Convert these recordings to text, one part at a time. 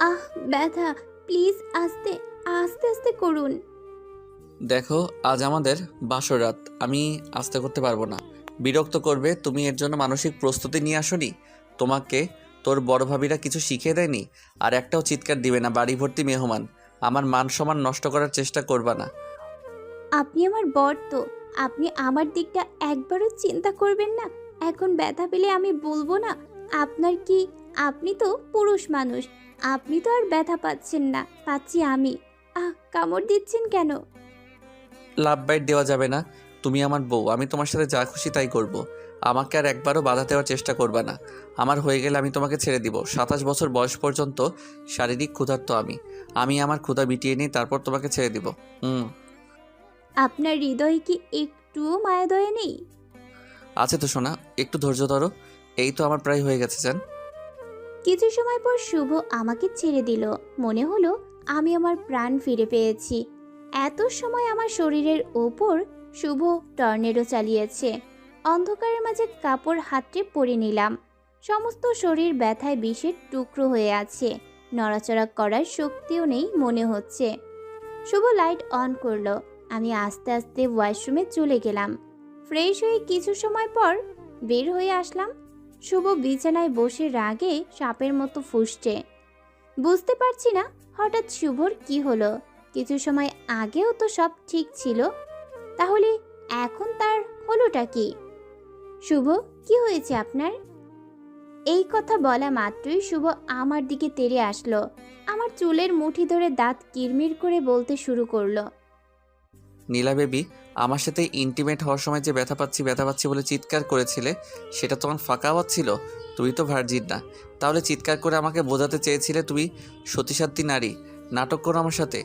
আহ, ব্যথা। প্লিজ আস্তে আস্তে আস্তে করুন। দেখো, আজ আমাদের বাসর রাত, আমি আস্তে করতে পারবো না। বিরক্ত করবে, তুমি এর জন্য মানসিক প্রস্তুতি নিয়ে আসোনি? তোমাকে তোর বড় ভাবিরা কিছু শিখিয়ে দেয়নি? আর একটাও চিৎকার দিবে না, বাড়ি ভর্তি মেহমান। আমার মান সম্মান নষ্ট করার চেষ্টা করবা না। আপনি আমার বর তো, আপনি আমার দিকটা একবারও চিন্তা করবেন না? এখন ব্যথা পেলে আমি বলবো না? আপনার কি? আপনি তো পুরুষ মানুষ, আপনি তো আর ব্যথা পাচ্ছেন না, পাচ্ছি আমি। কামড় দিচ্ছেন কেন? লাভ বাইট দেওয়া যাবে না। তুমি আমার বউ, আমি তোমার সাথে যা খুশি তাই করব। আমাকে আর একবারও বাধা দেওয়ার চেষ্টা করবা না। আমার হয়ে গেলে আমি তোমাকে ছেড়ে দিব। 27 বছর বয়স পর্যন্ত শারীরিক ক্ষুধার্ত আমি আমার ক্ষুধা মিটিয়ে নিই, তারপর তোমাকে ছেড়ে দিব। হুম। আপনার হৃদয়ে কি একটুও মায়া দয়া নেই? আছে তো সোনা, একটু ধৈর্য ধরো। এই তো আমার প্রায় হয়ে গেছে জান। কিছু সময় পর শুভ আমাকে ছেড়ে দিল। মনে হলো আমি আমার প্রাণ ফিরে পেয়েছি। এত সময় আমার শরীরের ওপর শুভ টর্নেডো চালিয়েছে। অন্ধকারের মাঝে কাপড় হাতড়ে পরে নিলাম। সমস্ত শরীর ব্যথায় বিষের টুকরো হয়ে আছে। নড়াচড়া করার শক্তিও নেই মনে হচ্ছে। শুভ লাইট অন করলো। আমি আস্তে আস্তে ওয়াশরুমে চলে গেলাম। ফ্রেশ হয়ে কিছু সময় পর বের হয়ে আসলাম। শুভ বিছানায় বসে রাগে সাপের মতো ফুঁসছে। বুঝতে পারছি না হঠাৎ শুভর কি হলো। কিছু সময় আগেও তো সব ঠিক ছিল, তাহলে এখন তার হলোটা কি? শুভ, কি হয়েছে আপনার? এই কথা বলা মাত্রই শুভ আমার দিকে তেড়ে আসলো। আমার চুলের মুঠি ধরে দাঁত কিরমির করে বলতে শুরু করলো। নীলা বেবি, আমার সাথে ইন্টিমেট হওয়ার সময় যে ব্যথা পাচ্ছি বলে চিৎকার করেছিলে, সেটা তোমার ফাঁকা আওয়াজ ছিল? তুমি তো ভার্জিন না, তাহলে চিৎকার করে আমাকে বোঝাতে চেয়েছিলে তুমি সতীসাধ্যী নারী। নাটক করো আমার সাথে।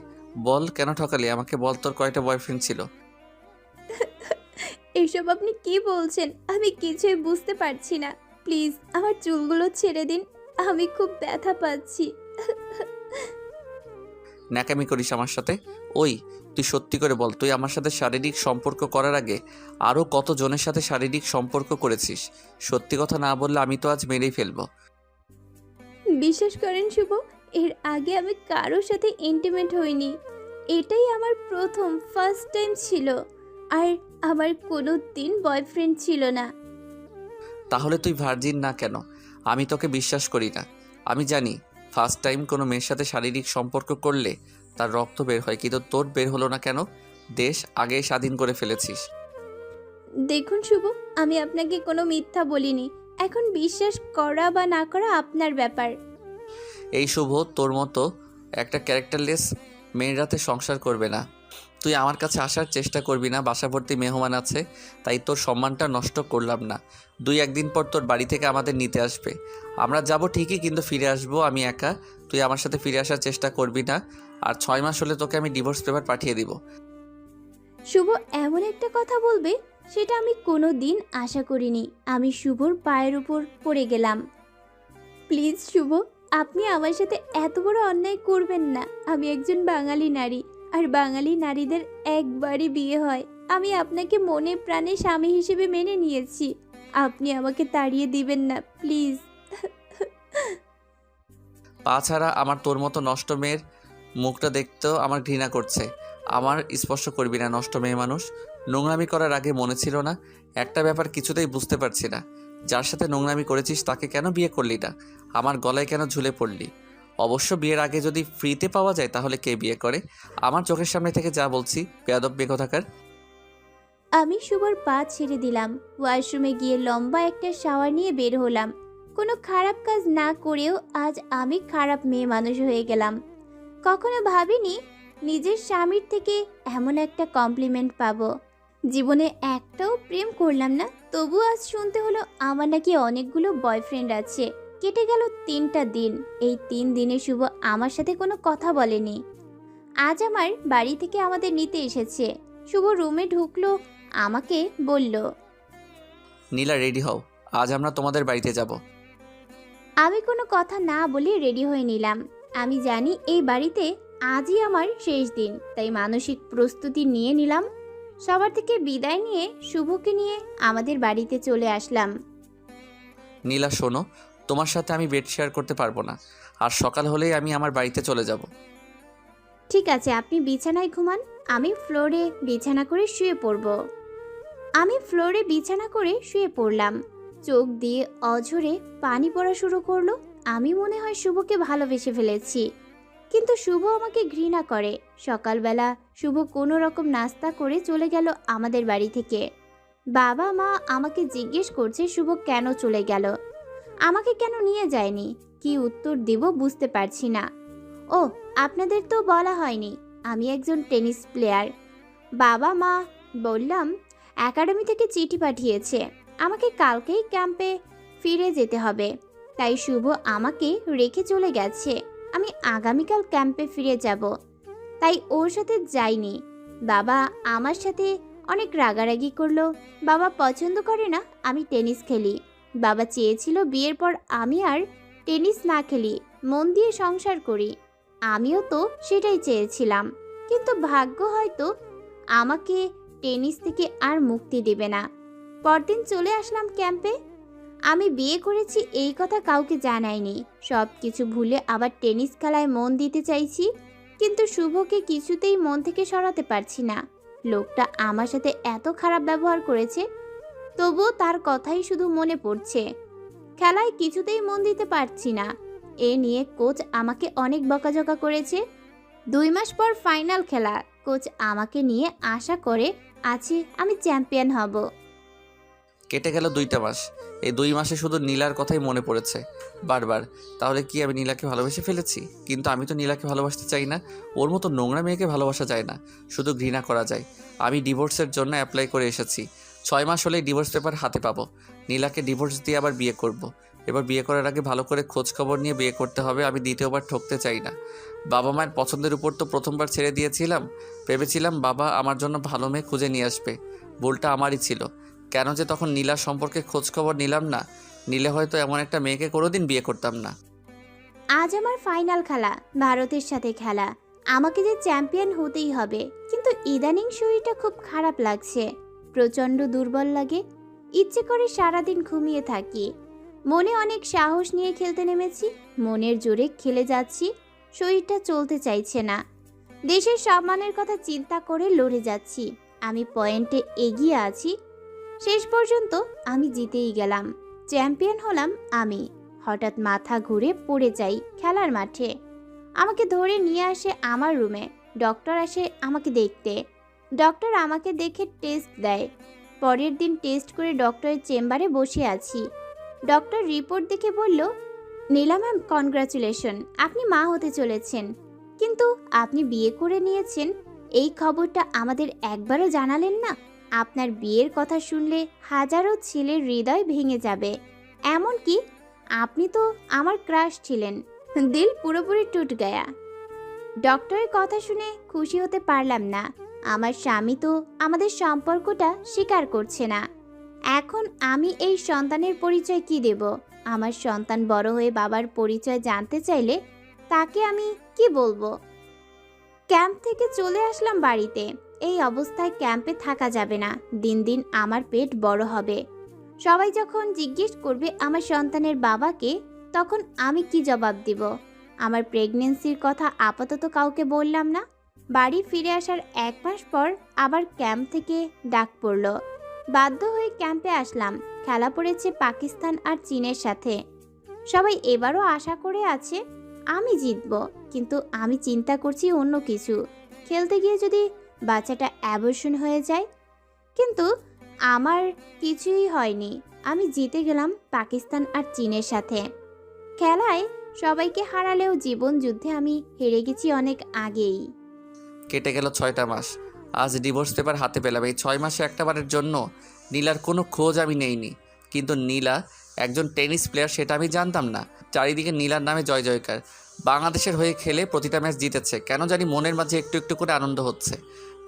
বল, কেন ঠকালি আমাকে? বল, তোর কয়টা বয়ফ্রেন্ড ছিল? এসব আপনি কি বলছেন? আমি কিছুই বুঝতে পারছি না। প্লিজ আমার চুলগুলো ছেড়ে দিন, আমি খুব ব্যথা পাচ্ছি। ন্যাকামি করিস আমার সাথে? ওই, তুই সত্যি করে বল, তুই আমার সাথে শারীরিক সম্পর্ক করার আগে আরও কত জনের সাথে শারীরিক সম্পর্ক করেছিস? সত্যি কথা না বললে আমি তো আজ মেরেই ফেলবো। বিশ্বাস করেন শুভ, এর আগে আমি কারোর সাথে ইন্টিমেট হইনি। এটাই আমার প্রথম ফার্স্ট টাইম ছিল। আর আমার কোনো দিন বয়ফ্রেন্ড ছিল না। তাহলে তুই ভার্জিন না কেন? আমি তোকে বিশ্বাস করি না। আমি জানি ফার্স্ট টাইম কোনো মেয়ের সাথে শারীরিক সম্পর্ক করলে তার রক্ত বের হয়, কিন্তু তোর বের হলো না কেন? দেশ আগেই স্বাধীন করে ফেলেছিস। দেখুন শুভ, আমি আপনাকে কোনো মিথ্যা বলিনি। এখন বিশ্বাস করা বা না করা আপনার ব্যাপার। এই শুভ, তোর মতো একটা ক্যারেক্টারলেস মেয়ের রাতে সংসার করবে না। তুই আমার কাছে আসার চেষ্টা করবি না, বাসা ভর্তি মেহমান আছে, তাই তোর সম্মানটা নষ্ট করলাম না। 2-1 দিন পর তোর বাড়ি থেকে আমাদের নিতে আসবে। আমরা যাব ঠিকই, কিন্তু ফিরে আসবো আমি একা। তুই আমার সাথে ফিরে আসার চেষ্টা করবি না। আর 6 মাস হলে তোকে আমি ডিভোর্স পেপার পাঠিয়ে দিব। শুভ এমন একটা কথা বলবে, সেটা আমি কোনো দিন আশা করিনি। আমি শুভর পায়ের উপর পড়ে গেলাম। প্লিজ শুভ, আপনি আমার সাথে এত বড় অন্যায় করবেন না। আমি একজন বাঙালি নারী, আর বাঙালি নারীদের একবারই বিয়ে হয়। আমি আপনাকে মনে প্রাণে স্বামী হিসেবে মেনে নিয়েছি। আপনি আমাকে তাড়িয়ে দিবেন না প্লিজ। পা ছাড়া আমার তোর মতো নষ্ট মেয়ের মুখটা দেখতেও আমার ঘৃণা করছে। আমার স্পর্শ করবি না, নষ্ট মেয়ে মানুষ। নোংরামি করার আগে মনে ছিল না? একটা ব্যাপার কিছুতেই বুঝতে পারছি না, যার সাথে নোংরামি করেছিস তাকে কেন বিয়ে করলি না? আমার গলায় কেন ঝুলে পড়লি? অবশ্য বিয়ের আগে যদি ফ্রিতে পাওয়া যায় তাহলে কে বিয়ে করে? আমার চোখের সামনে থেকে যা বলছি, বেয়াদব বেকথাকার। আমি শুভর পা ছেড়ে দিলাম। ওয়াশরুমে গিয়ে লম্বা একটা শাওয়ার নিয়ে বের হলাম। কোনো খারাপ কাজ না করেও আজ আমি খারাপ মেয়ে মানুষ হয়ে গেলাম। কখনো ভাবিনি নিজের স্বামীর থেকে এমন একটা কমপ্লিমেন্ট পাবো। জীবনে একটাও প্রেম করলাম না, তবু আজ শুনতে হলো আমার নাকি অনেকগুলো বয়ফ্রেন্ড আছে। কেটে গেল 3টা দিন। এই 3 দিনে শুভ আমার সাথে কোনো কথা বলেনি। আজ আমার বাড়ি থেকে আমাদের নিতে এসেছে। শুভ রুমে ঢুকলো, আমাকে বলল। নীলা, রেডি হও, আজ আমরা তোমাদের বাড়িতে যাব। আমি কোনো কথা না বলে রেডি হয়ে নিলাম। আমি জানি এই বাড়িতে আজই আমার শেষ দিন, তাই মানসিক প্রস্তুতি নিয়ে নিলাম। সবার থেকে বিদায় নিয়ে শুভকে নিয়ে আমাদের বাড়িতে চলে আসলাম। নীলা শোনো, তোমার সাথে আমি বেড শেয়ার করতে পারবো না। আর সকাল হলেই আমি আমার বাড়িতে চলে যাব। ঠিক আছে, আপনি বিছানায় ঘুমান, আমি ফ্লোরে বিছানা করে শুয়ে পড়ব। আমি ফ্লোরে বিছানা করে শুয়ে পড়লাম। চোখ দিয়ে অঝরে পানি পড়া শুরু করলো। আমি মনে হয় শুভকে ভালোবেসে ফেলেছি, কিন্তু শুভ আমাকে ঘৃণা করে। সকালবেলা শুভ কোনো রকম নাস্তা করে চলে গেল আমাদের বাড়ি থেকে। বাবা মা আমাকে জিজ্ঞেস করছে শুভ কেন চলে গেল, আমাকে কেন নিয়ে যায়নি। কি উত্তর দেব বুঝতে পারছি না। ও, আপনাদের তো বলা হয়নি আমি একজন টেনিস প্লেয়ার। বাবা মা বললাম একাডেমি থেকে চিঠি পাঠিয়েছে, আমাকে কালকেই ক্যাম্পে ফিরে যেতে হবে। তাই শুভ আমাকে রেখে চলে গেছে। আমি আগামীকাল ক্যাম্পে ফিরে যাব, তাই ওর সাথে যাইনি। বাবা আমার সাথে অনেক রাগারাগি করলো। বাবা পছন্দ করে না আমি টেনিস খেলি। বাবা চেয়েছিল বিয়ের পর আমি আর টেনিস না খেলি, মন দিয়ে সংসার করি। আমিও তো সেটাই চেয়েছিলাম, কিন্তু ভাগ্য হয়তো আমাকে টেনিস থেকে আর মুক্তি দেবে না। পরদিন চলে আসলাম ক্যাম্পে। আমি বিয়ে করেছি এই কথা কাউকে জানাইনি। সব কিছু ভুলে আবার টেনিস খেলায় মন দিতে চাইছি, কিন্তু শুভকে কিছুতেই মন থেকে সরাতে পারছি না। লোকটা আমার সাথে এত খারাপ ব্যবহার করেছে, তবুও তার কথাই শুধু মনে পড়ছে। খেলায় কিছুতেই মন দিতে পারছি না। এ নিয়ে কোচ আমাকে অনেক বকাঝকা করেছে। 2 মাস পর ফাইনাল খেলা। কোচ আমাকে নিয়ে আশা করে আছে আমি চ্যাম্পিয়ন হব। কেটে গেল 2টা মাস। এই 2 মাসে শুধু নীলার কথাই মনে পড়েছে বারবার। তাহলে কি আমি নীলাকে ভালোবেসে ফেলেছি? কিন্তু আমি তো নীলাকে ভালোবাসতে চাই না। ওর মতো নোংরা মেয়েকে ভালোবাসা যায় না, শুধু ঘৃণা করা যায়। আমি ডিভোর্সের জন্য অ্যাপ্লাই করে এসেছি। 6 মাস হলেই ডিভোর্স পেপার হাতে পাবো। নীলাকে ডিভোর্স দিয়ে আবার বিয়ে করব। এবার বিয়ে করার আগে ভালো করে খোঁজ খবর নিয়ে বিয়ে করতে হবে। আমি দ্বিতীয়বার ঠকতে চাই না। বাবা মায়ের পছন্দের উপর তো প্রথমবার ছেড়ে দিয়েছিলাম। ভেবেছিলাম বাবা আমার জন্য ভালো মেয়ে খুঁজে নিয়ে আসবে। ভুলটা আমারই ছিল। কেন যে তখন নীলার সম্পর্কে খোঁজ খবর নিলাম না? নিলে হয়তো এমন একটা মেয়েকে কোনোদিন বিয়ে করতাম না। আজ আমার ফাইনাল খেলা, ভারতের সাথে খেলা। আমাকে যে চ্যাম্পিয়ন হতেই হবে, কিন্তু ইদানিং শরীরটা খুব খারাপ লাগছে। প্রচণ্ড দুর্বল লাগে। ইচ্ছে করে সারাদিন ঘুমিয়ে থাকি। মনে অনেক সাহস নিয়ে খেলতে নেমেছি, মনের জোরে খেলে যাচ্ছি। শরীরটা চলতে চাইছে না। দেশের সম্মানের কথা চিন্তা করে লড়ে যাচ্ছি। আমি পয়েন্টে এগিয়ে আছি। শেষ পর্যন্ত আমি জিতেই গেলাম, চ্যাম্পিয়ন হলাম আমি। হঠাৎ মাথা ঘুরে পড়ে যাই খেলার মাঠে। আমাকে ধরে নিয়ে আসে আমার রুমে। ডক্টর আসে আমাকে দেখতে। ডক্টর আমাকে দেখে টেস্ট দেয়। পরের দিন টেস্ট করে ডক্টরের চেম্বারে বসে আছি। ডক্টর রিপোর্ট দেখে বলল, নীলা ম্যাম, কনগ্রাচুলেশন, আপনি মা হতে চলেছেন। কিন্তু আপনি বিয়ে করে নিয়েছেন, এই খবরটা আমাদের একবারও জানালেন না। আপনার বিয়ের কথা শুনলে হাজারো ছেলের হৃদয় ভেঙে যাবে। এমনকি আপনি তো আমার ক্রাশ ছিলেন। দিল পুরোপুরি টুট গয়া। ডক্টরের কথা শুনে খুশি হতে পারলাম না। আমার স্বামী তো আমাদের সম্পর্কটা স্বীকার করছে না। এখন আমি এই সন্তানের পরিচয় কি দেব? আমার সন্তান বড় হয়ে বাবার পরিচয় জানতে চাইলে তাকে আমি কি বলবো? ক্যাম্প থেকে চলে আসলাম বাড়িতে। এই অবস্থায় ক্যাম্পে থাকা যাবে না। দিন দিন আমার পেট বড় হবে। সবাই যখন জিজ্ঞেস করবে আমার সন্তানের বাবাকে, তখন আমি কি জবাব দিব? আমার প্রেগনেন্সির কথা আপাতত কাউকে বললাম না। বাড়ি ফিরে আসার 1 মাস পর আবার ক্যাম্প থেকে ডাক পড়ল। বাধ্য হয়ে ক্যাম্পে আসলাম। খেলা পড়েছে পাকিস্তান আর চীনের সাথে। সবাই এবারও আশা করে আছে আমি জিতব, কিন্তু আমি চিন্তা করছি অন্য কিছু। খেলতে গিয়ে যদি বাচ্চাটা অ্যাবর্শন হয়ে যায়। কিন্তু আমার কিছুই হয়নি। আমি জিতে গেলাম পাকিস্তান আর চীনের সাথে। খেলায় সবাইকে হারালেও জীবন যুদ্ধে আমি হেরে গেছি অনেক আগেই। কেটে গেল 6টা মাস। আজ ডিভোর্স পেপার হাতে পেলাম। এই 6 মাসে একটাবারের জন্য নীলার কোনো খোঁজ আমি নেইনি। কিন্তু নীলা একজন টেনিস প্লেয়ার সেটা আমি জানতাম না। চারিদিকে নীলার নামে জয় জয়কার। বাংলাদেশের হয়ে খেলে প্রতিটা ম্যাচ জিতেছে। কেন জানি মনের মাঝে একটু একটু করে আনন্দ হচ্ছে।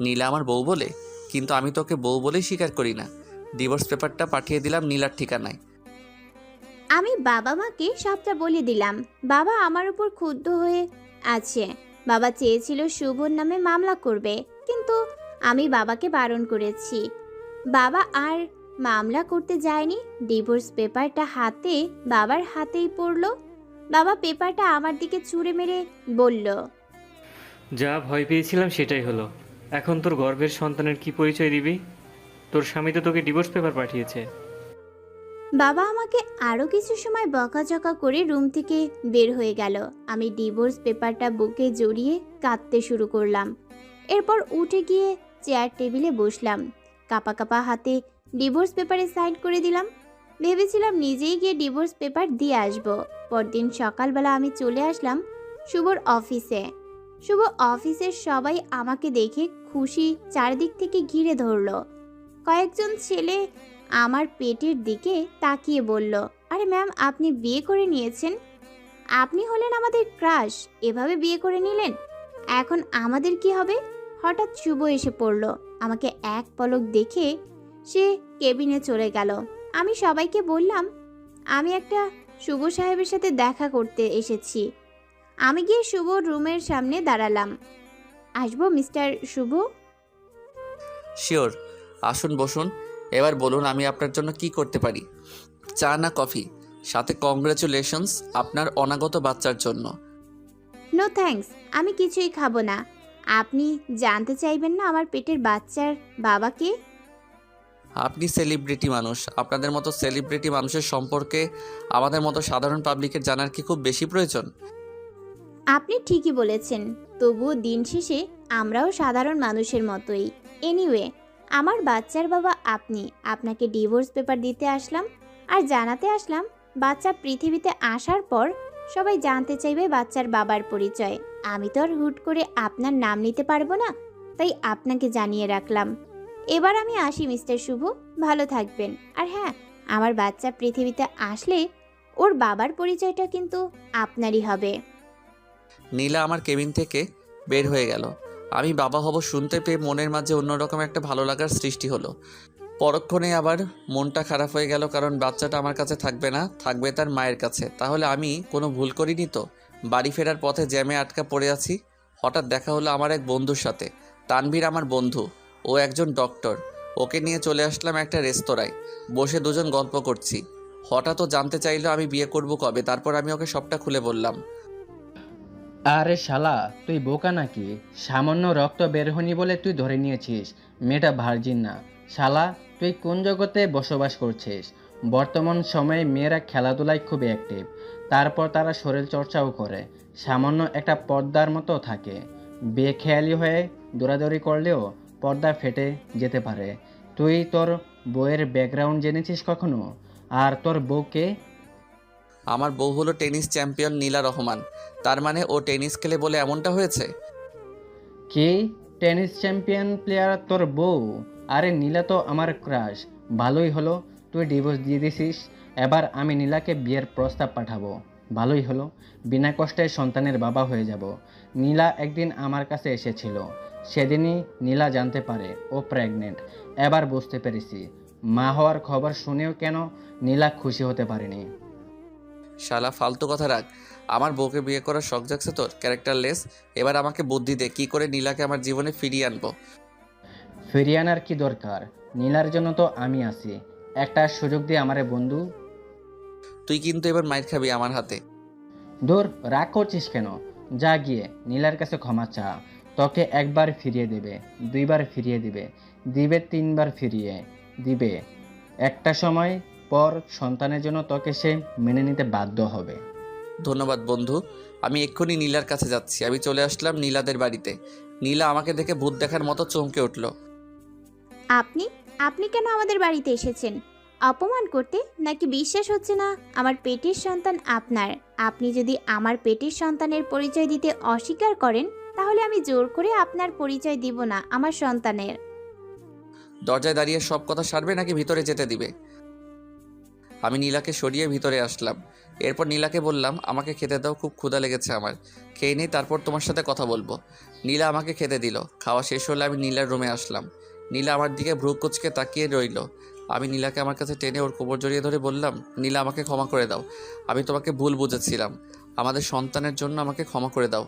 নীলা আমার বউ বলে, কিন্তু আমি তোকে বউ বলেই স্বীকার করি না। ডিভোর্স পেপারটা পাঠিয়ে দিলাম নীলার ঠিকানায়। আমি বাবা মাকে সবটা বলে দিলাম। বাবা আমার উপর ক্ষুব্ধ হয়ে আছে। বাবা চেয়েছিল শুভর নামে মামলা করবে, কিন্তু আমি বাবাকে বারণ করেছি। বাবা আর মামলা করতে যায়নি, ডিভোর্স পেপারটা হাতে বাবার হাতেই পড়লো। বাবা পেপারটা আমার দিকে ছুঁড়ে মেরে বলল, যা ভয় পেয়েছিলাম সেটাই হলো। এখন তোর গর্ভের সন্তানের কি পরিচয় দিবি? তোর স্বামী তো তোকে ডিভোর্স পেপার পাঠিয়েছে। বাবা আমাকে আরও কিছু সময় বকাঝকা করে রুম থেকে বের হয়ে গেল। আমি ডিভোর্স পেপারটা বুকে জড়িয়ে কাঁদতে শুরু করলাম। এরপর উঠে গিয়ে চেয়ার টেবিলে বসলাম। কাঁপা কাঁপা হাতে ডিভোর্স পেপারে সাইন করে দিলাম। ভেবেছিলাম নিজেই গিয়ে ডিভোর্স পেপার দিয়ে আসব। পরদিন সকালবেলা আমি চলে আসলাম শুভর অফিসে। শুভ অফিসের সবাই আমাকে দেখে খুশি চারদিক থেকে ঘিরে ধরলো। কয়েকজন ছেলে আমার পেটের দিকে তাকিয়ে বলল, আরে ম্যাম, আপনি বিয়ে করে নিয়েছেন? আপনি হলেন আমাদের ক্রাশ, এভাবে বিয়ে করে নিলেন? এখন আমাদের কি হবে? হঠাৎ শুভ এসে পড়ল। আমাকে এক পলক দেখে সে কেবিনে চলে গেল। আমি সবাইকে বললাম, আমি একটা শুভ সাহেবের সাথে দেখা করতে এসেছি। আমি গিয়ে শুভর রুমের সামনে দাঁড়ালাম। আসবো মিস্টার শুভ? শিওর, আসুন বসুন। এবার বলুন আমি আপনার জন্য কি করতে পারি? চা না কফি? সাথে কংগ্রাচুলেশনস আপনার অনাগত বাচ্চার জন্য। নো থ্যাঙ্কস, আমি কিছুই খাবো না। আপনি জানতে চাইবেন না আমার পেটের বাচ্চার বাবাকে? আপনি সেলিব্রিটি মানুষ, আপনাদের মতো সেলিব্রিটি মানুষের সম্পর্কে আমাদের মতো সাধারণ পাবলিকের জানার কি খুব বেশি প্রয়োজন? আপনি ঠিকই বলেছেন, তবুও দিন শেষে আমরাও সাধারণ মানুষের মতোই। এনিওয়ে, আমার বাচ্চার বাবা আপনি। আপনাকে ডিভোর্স পেপার দিতে আসলাম আর জানাতে আসলাম, বাচ্চা পৃথিবীতে আসার পর সবাই জানতে চাইবে বাচ্চার বাবার পরিচয়। আমি তো আর হুট করে আপনার নাম নিতে পারবো না, তাই আপনাকে জানিয়ে রাখলাম। এবার আমি আসি মিস্টার শুভ, ভালো থাকবেন। আর হ্যাঁ, আমার বাচ্চা পৃথিবীতে আসলে ওর বাবার পরিচয়টা কিন্তু আপনারই হবে। নীলা আমার কেবিন থেকে বের হয়ে গেল। আমি বাবা হব শুনতে পেয়ে মনের মাঝে অন্যরকম একটা ভালো লাগার সৃষ্টি হলো। পরক্ষণে আবার মনটা খারাপ হয়ে গেল, কারণ বাচ্চাটা আমার কাছে থাকবে না, থাকবে তার মায়ের কাছে। তাহলে আমি কোনো ভুল করিনি তো? বাড়ি ফেরার পথে জ্যামে আটকা পড়ে আছি। হঠাৎ দেখা হলো আমার এক বন্ধুর সাথে। তানভীর আমার বন্ধু, ও একজন ডক্টর। ওকে নিয়ে চলে আসলাম একটা রেস্তোরাঁয়। বসে দুজন গল্প করছি। হঠাৎ ও জানতে চাইলো আমি বিয়ে করব কবে। তারপর আমি ওকে সবটা খুলে বললাম। আরে শালা, তুই বোকা নাকি? সামান্য রক্ত বের হয়নি বলে তুই ধরে নিয়েছিস মেয়েটা ভার্জিন না। শালা, তুই কোন জগতে বসবাস করছিস? বর্তমান সময়ে মেয়েরা খেলাধুলায় খুব অ্যাক্টিভ, তারপর তারা শরীর চর্চাও করে, সামান্য একটা পর্দার মতো থাকে। বেখেয়ালি হয়ে দৌড়াদৌড়ি করলেও পর্দা ফেটে যেতে পারে। তুই তোর বউয়ের ব্যাকগ্রাউন্ড জেনেছিস কখনো? আর তোর বউকে? আমার বউ হলো টেনিস চ্যাম্পিয়ন নীলা রহমান। তার মানে ও টেনিস খেলে বলে এমনটা হয়েছে? কে? টেনিস চ্যাম্পিয়ন প্লেয়ার তোর বউ? আরে নীলা তো আমার ক্রাশ। ভালোই হলো তুই ডিভোর্স দিয়ে দিছিস। এবার আমি নীলাকে বিয়ের প্রস্তাব পাঠাবো। ভালোই হলো, বিনা কষ্টে সন্তানের বাবা হয়ে যাব। নীলা একদিন আমার কাছে এসেছিল, সেদিনই নীলা জানতে পারে ও প্রেগনেন্ট। এবার বুঝতে পেরেছি মা হওয়ার খবর শুনেও কেন নীলা খুশি হতে পারেনি। শালা ফালতু কথা রাখ। আমার বউকে বিয়ে করার শখ জাগছে তোর? ক্যারেক্টারলেস। এবার আমাকে বুদ্ধি দে, কি করে নীলাকে আমার জীবনে ফিরিয়ে আনবো। ফিরিয়ে আনার কি দরকার? নীলার জন্য তো আমি আছি। একটা সুযোগ দিয়ে আমারে বন্ধু। তুই কিন্তু এবার মাইর খাবি আমার হাতে। দূর, রাগ করছিস কেন? যা গিয়ে নীলার কাছে ক্ষমা চা। তোকে একবার ফিরিয়ে দেবে, দুইবার ফিরিয়ে দিবে, দিবে তিনবার ফিরিয়ে দিবে। একটা সময় পর সন্তানের জন্য তোকে সে মেনে নিতে বাধ্য হবে। ধন্যবাদ বন্ধু। আমি এক্ষুনি নীলার কাছে যাচ্ছি। আমি চলে আসলাম নীলাদের বাড়িতে। নীলা আমাকে দেখে ভূত দেখার মতো চমকে উঠল। আপনি আপনি কেন আমাদের বাড়িতে এসেছেন? অপমান করতে, নাকি বিশ্বাস হচ্ছে না আমার পেটের সন্তান আপনার? আপনি যদি আমার পেটের সন্তানের পরিচয় দিতে অস্বীকার করেন, তাহলে আমি জোর করে আপনার পরিচয় দিব না আমার সন্তানের। দরজায় দাঁড়িয়ে সব কথা সারবে নাকি ভিতরে যেতে দিবে? আমি নীলাকে সরিয়ে ভিতরে আসলাম। এরপর নীলাকে বললাম, আমাকে খেতে দাও, খুব ক্ষুধা লেগেছে আমার। খেয়ে নিই, তারপর তোমার সাথে কথা বলবো। নীলা আমাকে খেতে দিল। খাওয়া শেষ হলে আমি নীলার রুমে আসলাম। নীলা আমার দিকে ভ্রু কুঁচকে তাকিয়ে রইল। আমি নীলাকে আমার কাছে টেনে ওর কোমর জড়িয়ে ধরে বললাম, নীলা আমাকে ক্ষমা করে দাও। আমি তোমাকে ভুল বুঝেছিলাম। আমাদের সন্তানের জন্য আমাকে ক্ষমা করে দাও।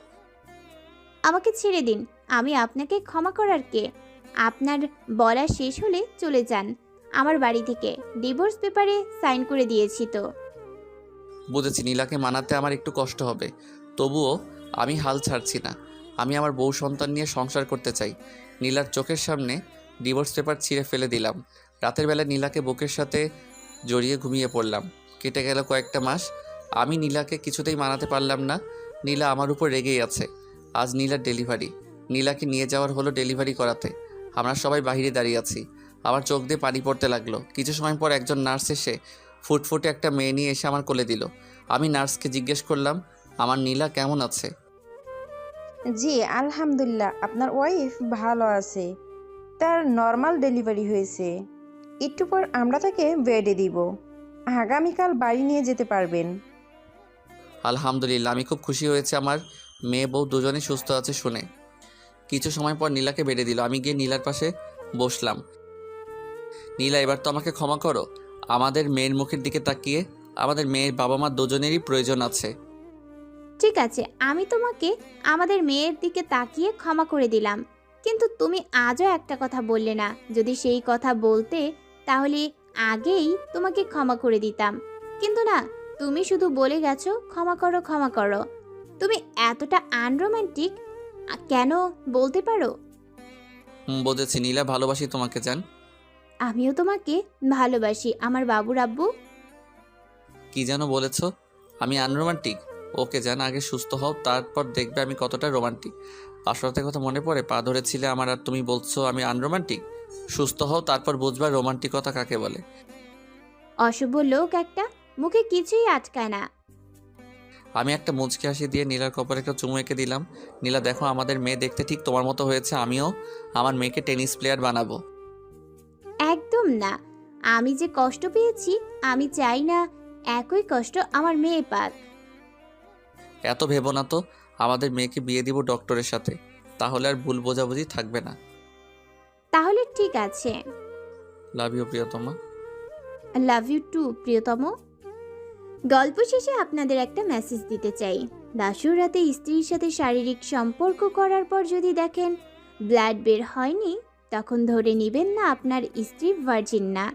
আমাকে ছেড়ে দিন। আমি আপনাকে ক্ষমা করার কে? আপনার বলা শেষ হলে চলে যান। আমার বাড়ি থেকে ডিভোর্স পেপারে সাইন করে দিয়েছি তো। বুঝেছি, নীলাকে মানাতে আমার একটু কষ্ট হবে, তবুও আমি হাল ছাড়ছি না। আমি আমার বউ সন্তান নিয়ে সংসার করতে চাই। নীলার চোখের সামনে ডিভোর্স পেপার ছিঁড়ে ফেলে দিলাম। রাতের বেলা নীলাকে বুকের সাথে জড়িয়ে ঘুমিয়ে পড়লাম। কেটে গেল কয়েকটা মাস। আমি নীলাকে কিছুতেই মানাতে পারলাম না। নীলা আমার উপর রেগেই আছে। আজ নীলার ডেলিভারি। নীলাকে নিয়ে যাওয়ার হলো ডেলিভারি করাতে। আমরা সবাই বাইরে দাঁড়িয়ে আছি। আমার চোখ দিয়ে পানি পড়তে লাগলো। কিছু সময় পর একজন নার্স এসে ফুটফুটে একটা মেয়ে নিয়ে এসে আমার কোলে দিল। আমি নার্সকে জিজ্ঞেস করলাম, আমার নীলা কেমন আছে? জি আলহামদুলিল্লাহ, আপনার ওয়াইফ ভালো আছে। তার নর্মাল ডেলিভারি হয়েছে। একটু পর আমরা তাকে বেডে দিব। আগামীকাল বাড়ি নিয়ে যেতে পারবেন। আলহামদুলিল্লাহ, আমি খুব খুশি হয়েছে আমার মেয়ে বউ দুজনেই সুস্থ আছে শুনে। কিছু সময় পর নীলাকে বেড়ে দিল। আমি গিয়ে নীলার পাশে বসলাম। নীলা, এবার তো আমাকে ক্ষমা করো। আমাদের মেয়ের মুখের দিকে তাকিয়ে, আমাদের মেয়ের বাবা মা দুজনেরই প্রয়োজন আছে। ঠিক আছে, আমি তোমাকে আমাদের মেয়ের দিকে তাকিয়ে ক্ষমা করে দিলাম, কিন্তু তুমি আজও একটা কথা বললে না। যদি সেই কথা বলতে তাহলে আগেই তোমাকে ক্ষমা করে দিতাম, কিন্তু না, তুমি শুধু বলে গেছো ক্ষমা করো ক্ষমা করো। তুমি এতটা আনরোমান্টিক কেন বলতে পারো? বুঝেছি নীলা, ভালোবাসি তোমাকে জান। আমিও তোমাকে ভালোবাসি আমার বাবুর আব্বু। কি যেন বলেছ? আমি আনরোমান্টিক? ওকে জান, আগে সুস্থ হও, তারপর দেখবে আমি কতটা রোমান্টিক। আসলতে কথা মনে পড়ে, পা ধরেছিলে আমার, আর তুমি বলছো আমি আনরোমান্টিক? সুস্থ হও, তারপর বুঝবা রোমান্টিকতা কাকে বলে। অশুভ লোক একটা, মুখে কিছুই আটকায় না। আমি একটা মুচকি হাসি দিয়ে নীলার কপালে একটা চুমু এঁকে দিলাম। নীলা, দেখো আমাদের মেয়ে দেখতে ঠিক তোমার মতো হয়েছে। আমিও আমার মেয়েকে টেনিস প্লেয়ার বানাবো। একদম না, আমি যে কষ্ট পেয়েছি আমি চাই না একই কষ্ট আমার মেয়ে পাক। এত ভেবো না তো। আমাদের মেয়েকে বিয়ে দিব ডক্টরের সাথে, তাহলে আর ভুল বোঝাবুঝি থাকবে না। তাহলে ঠিক আছে। লাভ ইউ প্রিয়তমা। লাভ ইউ টু প্রিয়তম। গল্প শেষে আপনাদের একটা মেসেজ দিতে চাই। দাসুর রাতে স্ত্রীর সাথে শারীরিক সম্পর্ক করার পর যদি দেখেন ব্লাড বের হয়নি, তখন ধরে নেবেন না আপনার স্ত্রী ভার্জিন না।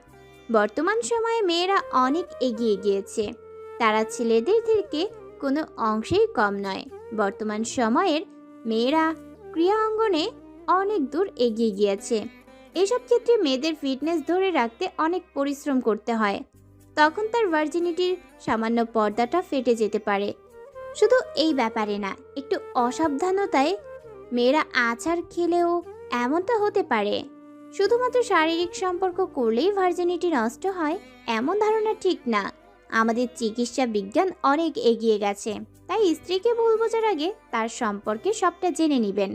বর্তমান সময়ে মেয়েরা অনেক এগিয়ে গিয়েছে, তারা ছেলেদের থেকে কোনো অংশেই কম নয়। বর্তমান সময়ের মেয়েরা ক্রিয়া অঙ্গনে অনেক দূর এগিয়ে গিয়েছে। এসব ক্ষেত্রে মেয়েদের ফিটনেস ধরে রাখতে অনেক পরিশ্রম করতে হয়, তখন তার ভার্জিনিটির সামান্য পর্দাটা ফেটে যেতে পারে। শুধু এই ব্যাপারে না, একটু অসাবধানতায় মেয়েরা আছাড় খেলেও এমনটা হতে পারে। শুধুমাত্র শারীরিক সম্পর্ক করলেই ভার্জিনিটি নষ্ট হয় এমন ধারণা ঠিক না। আমাদের চিকিৎসা বিজ্ঞান অনেক এগিয়ে গেছে, তাই স্ত্রীকে ভুল বোঝার আগে তার সম্পর্কে সবটা জেনে নেবেন।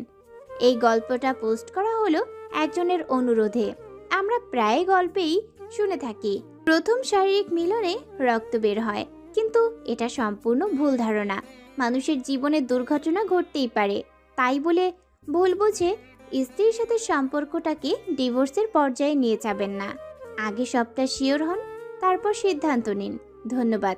এই গল্পটা পোস্ট করা হলো একজনের অনুরোধে। আমরা প্রায় গল্পেই শুনে থাকি প্রথম শারীরিক মিলনে রক্ত বের হয়, কিন্তু এটা সম্পূর্ণ ভুল ধারণা। মানুষের জীবনে দুর্ঘটনা ঘটতেই পারে, তাই বলে ভুল বুঝে স্ত্রীর সাথে সম্পর্কটাকে ডিভোর্সের পর্যায়ে নিয়ে যাবেন না। আগে সবটা শিওর হন, তারপর সিদ্ধান্ত নিন। ধন্যবাদ।